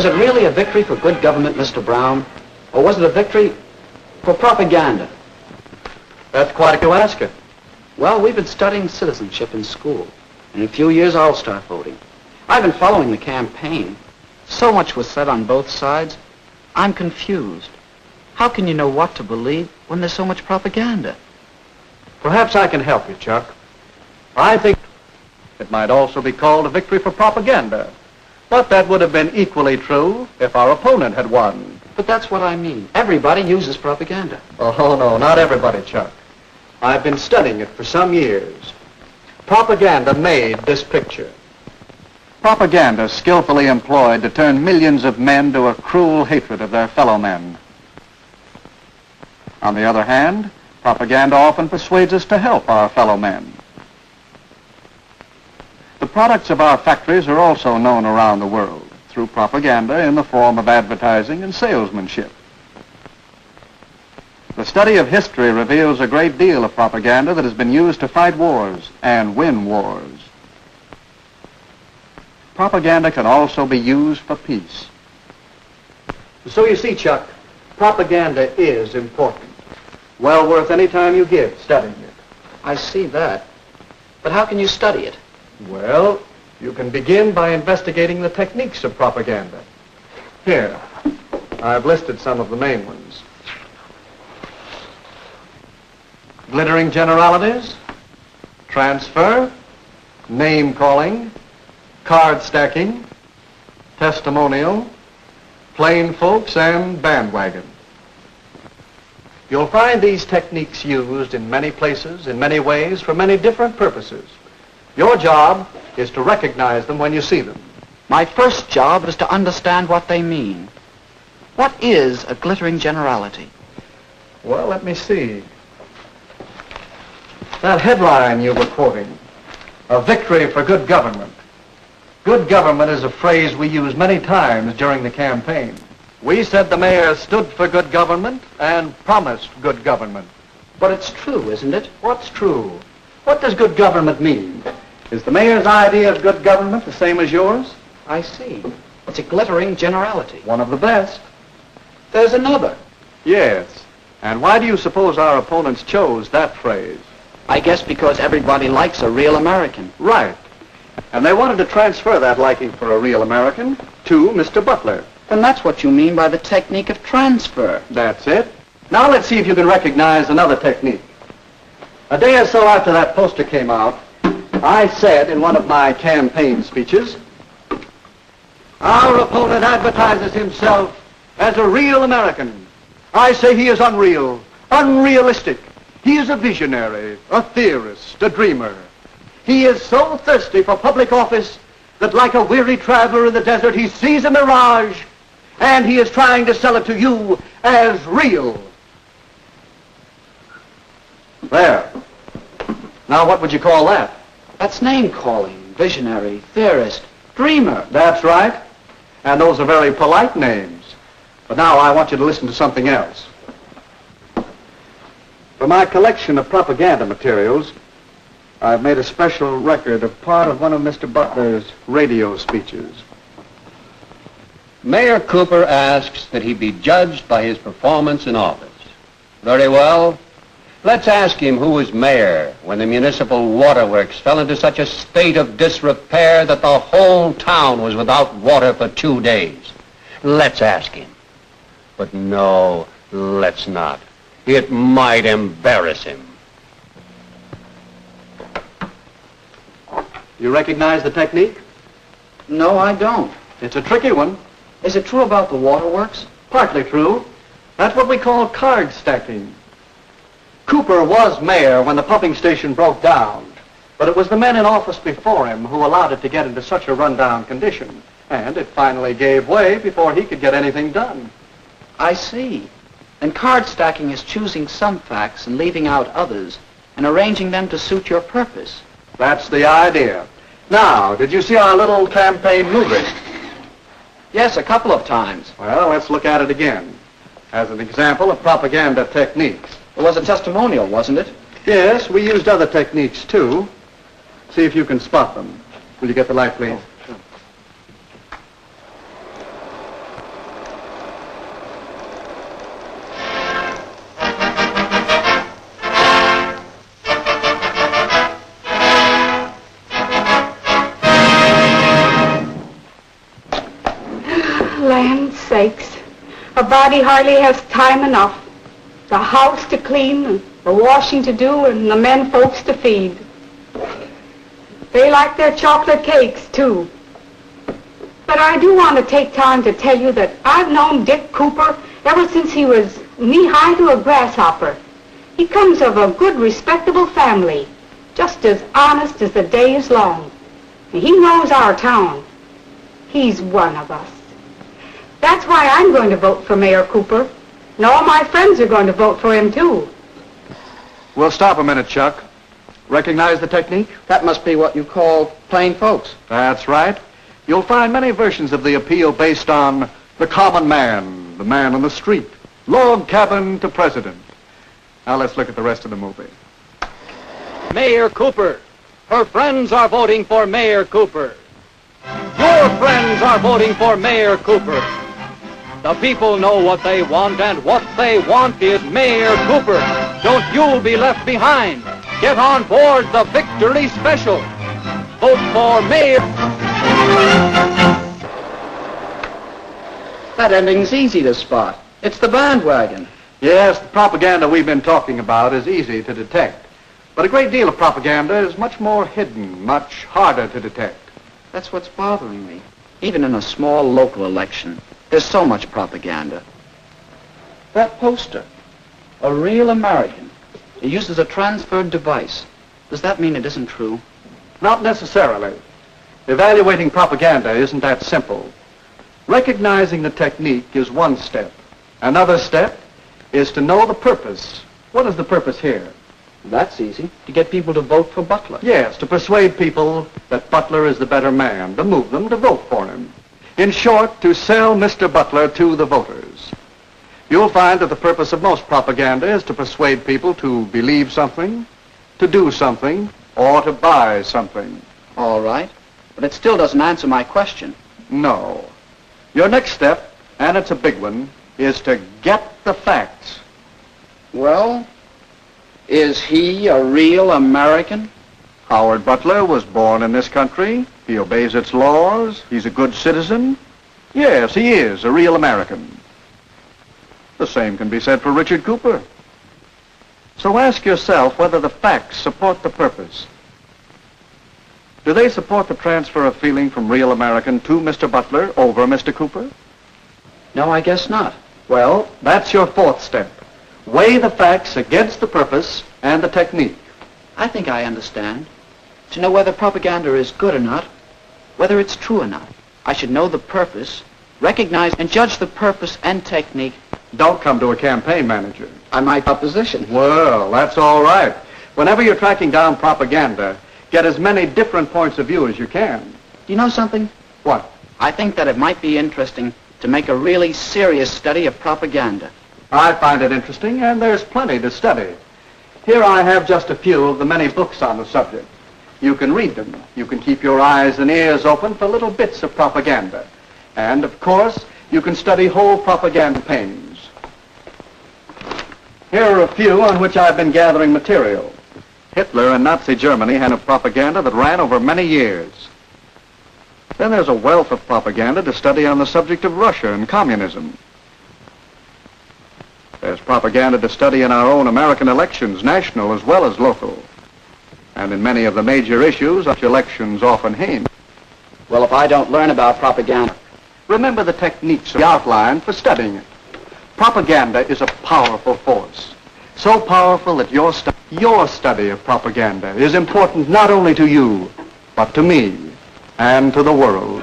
Was it really a victory for good government, Mr. Brown? Or was it a victory for propaganda? That's quite a question. Well, we've been studying citizenship in school. In a few years, I'll start voting. I've been following the campaign. So much was said on both sides. I'm confused. How can you know what to believe when there's so much propaganda? Perhaps I can help you, Chuck. I think it might also be called a victory for propaganda. But that would have been equally true if our opponent had won. But that's what I mean. Everybody uses propaganda. Oh, no, not everybody, Chuck. I've been studying it for some years. Propaganda made this picture. Propaganda skillfully employed to turn millions of men to a cruel hatred of their fellow men. On the other hand, propaganda often persuades us to help our fellow men. The products of our factories are also known around the world through propaganda in the form of advertising and salesmanship. The study of history reveals a great deal of propaganda that has been used to fight wars and win wars. Propaganda can also be used for peace. So you see, Chuck, propaganda is important. Well worth any time you give studying it. I see that. But how can you study it? Well, you can begin by investigating the techniques of propaganda. Here, I've listed some of the main ones. Glittering generalities, transfer, name-calling, card stacking, testimonial, plain folks, and bandwagon. You'll find these techniques used in many places, in many ways, for many different purposes. Your job is to recognize them when you see them. My first job is to understand what they mean. What is a glittering generality? Well, let me see. That headline you were quoting, a victory for good government. Good government is a phrase we use many times during the campaign. We said the mayor stood for good government and promised good government. But it's true, isn't it? What's true? What does good government mean? Is the mayor's idea of good government the same as yours? I see. It's a glittering generality. One of the best. There's another. Yes. And why do you suppose our opponents chose that phrase? I guess because everybody likes a real American. Right. And they wanted to transfer that liking for a real American to Mr. Butler. Then that's what you mean by the technique of transfer. That's it. Now let's see if you can recognize another technique. A day or so after that poster came out, I said in one of my campaign speeches, our opponent advertises himself as a real American. I say he is unreal, unrealistic. He is a visionary, a theorist, a dreamer. He is so thirsty for public office that like a weary traveler in the desert, he sees a mirage, and he is trying to sell it to you as real. There. Now what would you call that? That's name-calling, visionary, theorist, dreamer. That's right. And those are very polite names. But now I want you to listen to something else. For my collection of propaganda materials, I've made a special record of part of one of Mr. Butler's radio speeches. Mayor Cooper asks that he be judged by his performance in office. Very well. Let's ask him who was mayor when the municipal waterworks fell into such a state of disrepair that the whole town was without water for 2 days. Let's ask him. But no, let's not. It might embarrass him. You recognize the technique? No, I don't. It's a tricky one. Is it true about the waterworks? Partly true. That's what we call card stacking. Cooper was mayor when the pumping station broke down, but it was the men in office before him who allowed it to get into such a rundown condition, and it finally gave way before he could get anything done. I see. And card stacking is choosing some facts and leaving out others and arranging them to suit your purpose. That's the idea. Now, did you see our little campaign movie? Yes, a couple of times. Well, let's look at it again as an example of propaganda techniques. It was a testimonial, wasn't it? Yes, we used other techniques, too. See if you can spot them. Will you get the light, please? body hardly has time enough. The house to clean, and the washing to do, and the men folks to feed. They like their chocolate cakes, too. But I do want to take time to tell you that I've known Dick Cooper ever since he was knee-high to a grasshopper. He comes of a good, respectable family, just as honest as the day is long. And he knows our town. He's one of us. That's why I'm going to vote for Mayor Cooper. And all my friends are going to vote for him, too. We'll stop a minute, Chuck. Recognize the technique? That must be what you call plain folks. That's right. You'll find many versions of the appeal based on the common man, the man on the street, log cabin to president. Now let's look at the rest of the movie. Mayor Cooper. Her friends are voting for Mayor Cooper. Your friends are voting for Mayor Cooper. The people know what they want, and what they want is Mayor Cooper. Don't you be left behind. Get on board the Victory Special. Vote for Mayor. That ending's easy to spot. It's the bandwagon. Yes, the propaganda we've been talking about is easy to detect. But a great deal of propaganda is much more hidden, much harder to detect. That's what's bothering me. Even in a small local election, there's so much propaganda. That poster, a real American. It uses a transferred device. Does that mean it isn't true? Not necessarily. Evaluating propaganda isn't that simple. Recognizing the technique is one step. Another step is to know the purpose. What is the purpose here? That's easy. To get people to vote for Butler. Yes, to persuade people that Butler is the better man, to move them to vote for him. In short, to sell Mr. Butler to the voters. You'll find that the purpose of most propaganda is to persuade people to believe something, to do something, or to buy something. All right. But it still doesn't answer my question. No. Your next step, and it's a big one, is to get the facts. Well, is he a real American? Howard Butler was born in this country. He obeys its laws. He's a good citizen. Yes, he is a real American. The same can be said for Richard Cooper. So ask yourself whether the facts support the purpose. Do they support the transfer of feeling from real American to Mr. Butler over Mr. Cooper? No, I guess not. Well, that's your fourth step. Weigh the facts against the purpose and the technique. I think I understand. To know whether propaganda is good or not, whether it's true or not, I should know the purpose, recognize and judge the purpose and technique. Don't come to a campaign manager. I might opposition. Well, that's all right. Whenever you're tracking down propaganda, get as many different points of view as you can. Do you know something? What? I think that it might be interesting to make a really serious study of propaganda. I find it interesting, and there's plenty to study. Here I have just a few of the many books on the subject. You can read them. You can keep your eyes and ears open for little bits of propaganda. And, of course, you can study whole propaganda campaigns. Here are a few on which I've been gathering material. Hitler and Nazi Germany had a propaganda that ran over many years. Then there's a wealth of propaganda to study on the subject of Russia and communism. There's propaganda to study in our own American elections, national as well as local. And in many of the major issues, such elections often hinge. Well, if I don't learn about propaganda, Remember the techniques we outlined for studying it. Propaganda is a powerful force. So powerful that your study of propaganda is important not only to you, but to me and to the world.